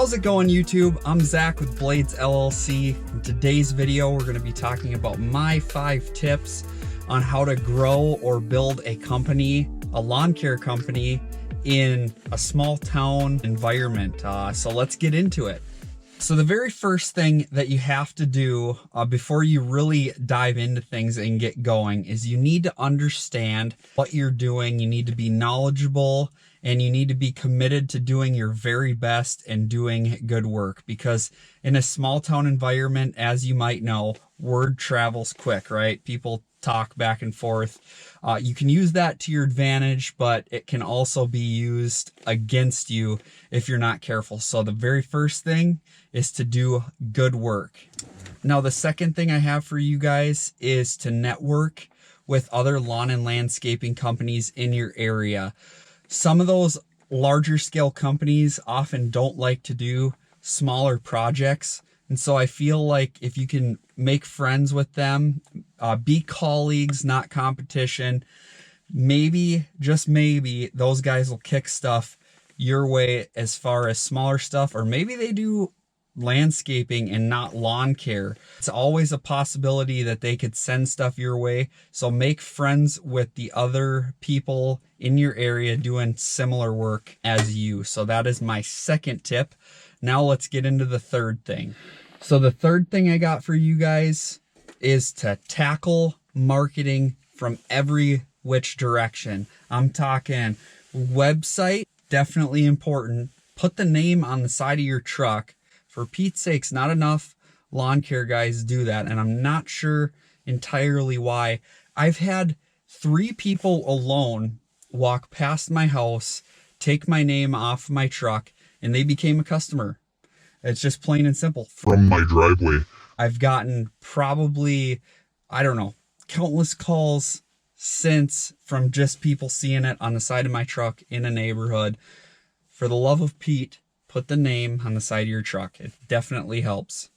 How's it going, YouTube? I'm Zach with Blades LLC. In today's video, we're going to be talking about my 5 tips on how to grow or build a company, a lawn care company in a small town environment. So let's get into it. So the very first thing that you have to do before you really dive into things and get going is you need to understand what you're doing. You need to be knowledgeable and you need to be committed to doing your very best and doing good work, because in a small town environment, as you might know, word travels quick, right? People talk back and forth. You can use that to your advantage, but it can also be used against you if you're not careful. So the very first thing is to do good work. Now, the second thing I have for you guys is to network with other lawn and landscaping companies in your area. Some of those larger scale companies often don't like to do smaller projects. And so I feel like if you can make friends with them, be colleagues, not competition, maybe, just maybe, those guys will kick stuff your way as far as smaller stuff, or maybe they do landscaping and not lawn care. It's always a possibility that they could send stuff your way. So make friends with the other people in your area doing similar work as you. So that is my second tip. Now let's get into the third thing. So the third thing I got for you guys is to tackle marketing from every which direction. I'm talking website, definitely important. Put the name on the side of your truck. For Pete's sakes, not enough lawn care guys do that, and I'm not sure entirely why. I've had 3 people alone walk past my house, take my name off my truck, and they became a customer. It's just plain and simple. From my driveway. I've gotten probably, I don't know, countless calls since from just people seeing it on the side of my truck in a neighborhood. For the love of Pete, put the name on the side of your truck. It definitely helps.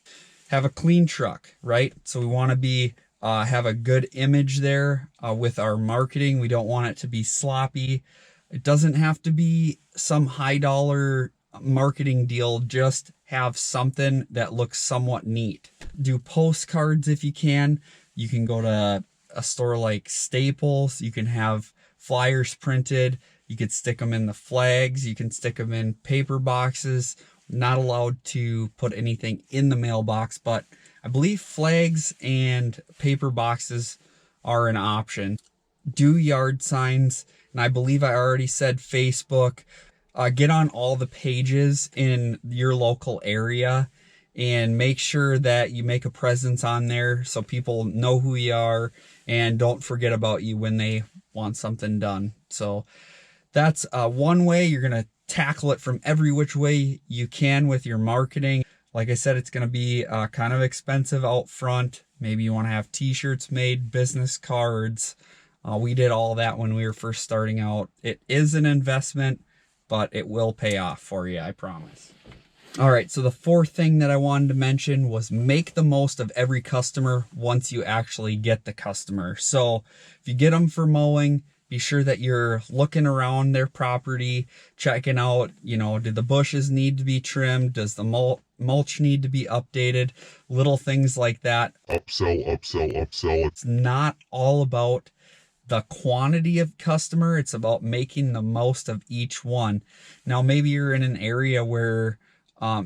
Have a clean truck, right? So we want to be have a good image there with our marketing. We don't want it to be sloppy. It doesn't have to be some high dollar marketing deal. Just have something that looks somewhat neat. Do postcards if you can. You can go to a store like Staples. You can have flyers printed. You could stick them in the flags. You can stick them in paper boxes. Not allowed to put anything in the mailbox, but I believe flags and paper boxes are an option. Do yard signs, and I believe I already said Facebook. Get on all the pages in your local area and make sure that you make a presence on there so people know who you are and don't forget about you when they want something done. So that's one way you're going to tackle it from every which way you can with your marketing. Like I said, it's going to be kind of expensive out front. Maybe you want to have t-shirts made, business cards. We did all that when we were first starting out. It is an investment, but it will pay off for you, I promise. All right, so the fourth thing that I wanted to mention was make the most of every customer once you actually get the customer. So if you get them for mowing, be sure that you're looking around their property, checking out, did the bushes need to be trimmed? Does the mulch need to be updated? Little things like that. Upsell, upsell, upsell. It's not all about the quantity of customer. It's about making the most of each one. Now, maybe you're in an area where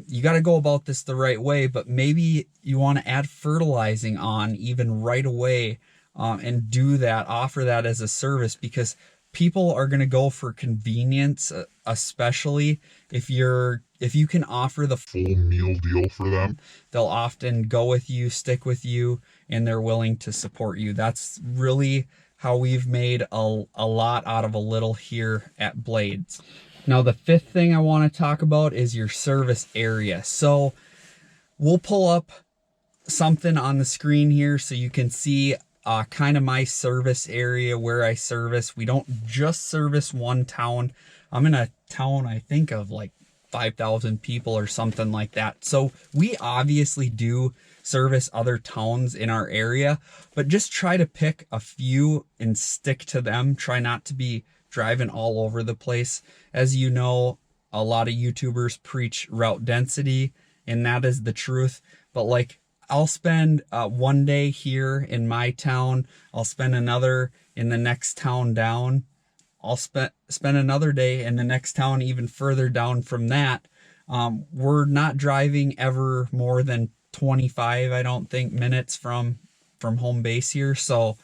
you got to go about this the right way, but maybe you want to add fertilizing on even right away. And do that, offer that as a service, because people are going to go for convenience, especially if you can offer the full meal deal for them. They'll often go with you, stick with you, and they're willing to support you. That's really how we've made a lot out of a little here at Blades. Now, the fifth thing I want to talk about is your service area. So we'll pull up something on the screen here so you can see kind of my service area where I service. We don't just service one town. I'm in a town, I think, of like 5,000 people or something like that. So we obviously do service other towns in our area, but just try to pick a few and stick to them. Try not to be driving all over the place. As you know, a lot of YouTubers preach route density, and that is the truth. But like, I'll spend one day here in my town, I'll spend another in the next town down, I'll spend another day in the next town even further down from that. We're not driving ever more than 25, I don't think, minutes from home base here. So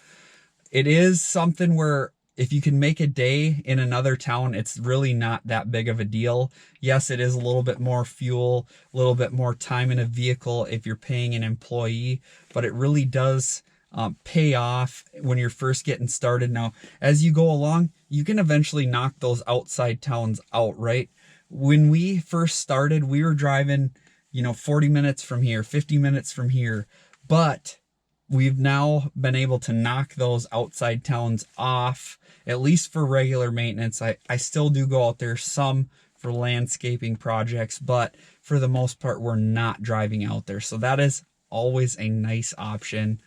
it is something where if you can make a day in another town, it's really not that big of a deal. Yes, it is a little bit more fuel, a little bit more time in a vehicle if you're paying an employee, but it really does pay off when you're first getting started. Now, as you go along, you can eventually knock those outside towns out, right? When we first started, we were driving, 40 minutes from here, 50 minutes from here, but we've now been able to knock those outside towns off, at least for regular maintenance. I still do go out there some for landscaping projects, but for the most part, we're not driving out there. So that is always a nice option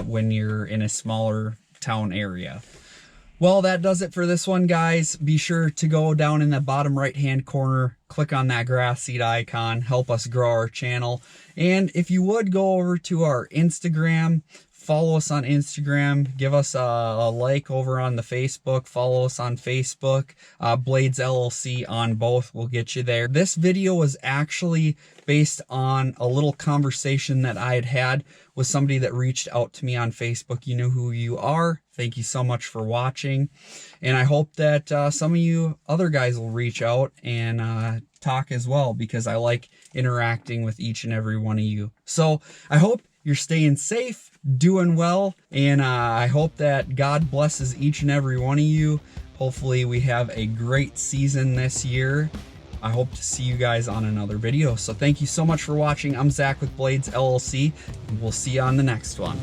when you're in a smaller town area. Well, that does it for this one, guys. Be sure to go down in the bottom right-hand corner, click on that grass seed icon, help us grow our channel. And if you would go over to our Instagram, follow us on Instagram, give us a like over on the Facebook, follow us on Facebook, Blades LLC on both will get you there. This video was actually based on a little conversation that I had with somebody that reached out to me on Facebook. You know who you are. Thank you so much for watching. And I hope that some of you other guys will reach out and talk as well, because I like interacting with each and every one of you. So I hope you're staying safe, doing well, and I hope that God blesses each and every one of you. Hopefully we have a great season this year. I hope to see you guys on another video. So thank you so much for watching. I'm Zach with Blades LLC, and we'll see you on the next one.